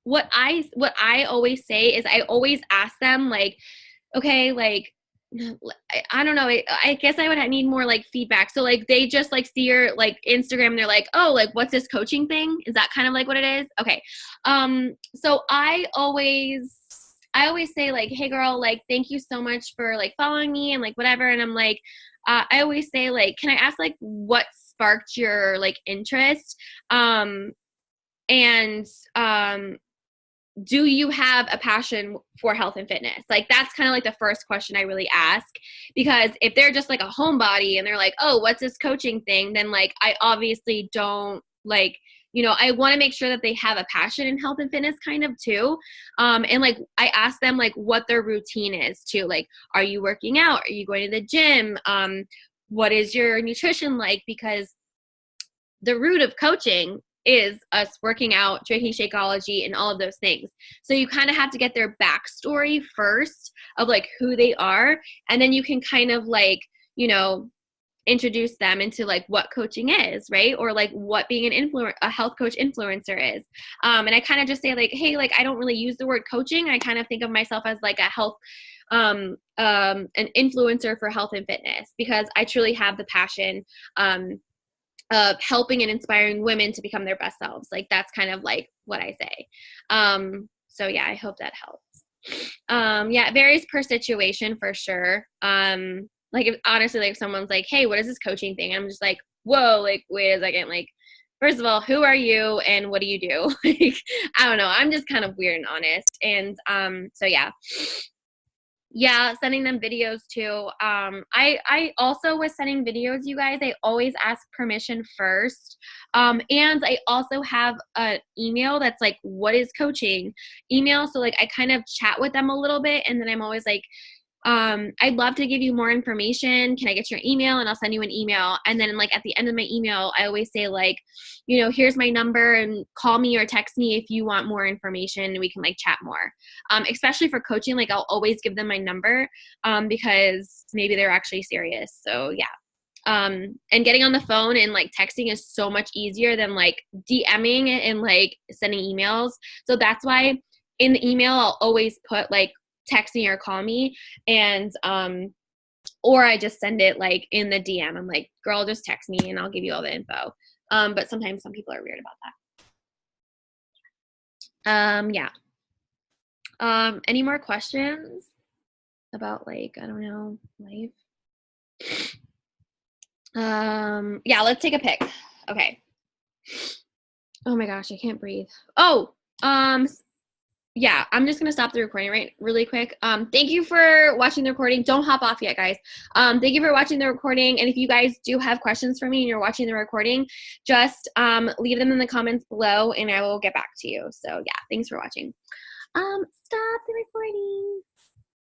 what I always say is I always ask them like, okay, like, I don't know. I guess I would need more like feedback. So like they just like see your like Instagram and they're like, oh, like what's this coaching thing? Is that kind of like what it is? Okay. So I always say like, hey girl, like thank you so much for like following me and like whatever. And I'm like, I always say like, can I ask like what sparked your like interest? And do you have a passion for health and fitness? Like that's kind of like the first question I really ask, because if they're just like a homebody and they're like, oh, what's this coaching thing? Then like, I obviously don't like, you know, I want to make sure that they have a passion in health and fitness kind of too. And like, I ask them like what their routine is too. Like, are you working out? Are you going to the gym? What is your nutrition like? Because the root of coaching is us working out, drinking Shakeology, and all of those things. So you kind of have to get their backstory first of like who they are. And then you can kind of like, you know, introduce them into like what coaching is, right? Or like what being a health coach influencer is. And I kind of just say like, hey, like I don't really use the word coaching. I kind of think of myself as like a health, an influencer for health and fitness, because I truly have the passion, of helping and inspiring women to become their best selves. Like that's kind of like what I say. So yeah, I hope that helps. Yeah, it varies per situation for sure. Like if honestly, like someone's like, hey, what is this coaching thing? I'm just like, whoa, like, wait a second. Like, first of all, who are you and what do you do? Like, I don't know. I'm just kind of weird and honest. And, so yeah. Yeah, sending them videos too. I also was sending videos, you guys, I always ask permission first. And I also have an email that's like, what is coaching email? So like I kind of chat with them a little bit, and then I'm always like, I'd love to give you more information. Can I get your email? And I'll send you an email. And then like at the end of my email, I always say like, you know, here's my number and call me or text me if you want more information and we can like chat more. Especially for coaching, like I'll always give them my number, because maybe they're actually serious. So yeah. And getting on the phone and like texting is so much easier than like DMing and like sending emails. So that's why in the email, I'll always put like, text me or call me, and or I just send it like in the DM. I'm like, girl, just text me and I'll give you all the info. But sometimes some people are weird about that. Yeah. Any more questions about like, I don't know, life? Yeah, let's take a pic. Okay. Oh my gosh, I can't breathe. Oh, yeah, I'm just gonna stop the recording really quick. Thank you for watching the recording. Don't hop off yet, guys. Thank you for watching the recording. And if you guys do have questions for me and you're watching the recording, just leave them in the comments below and I will get back to you. So yeah, thanks for watching. Stop the recording.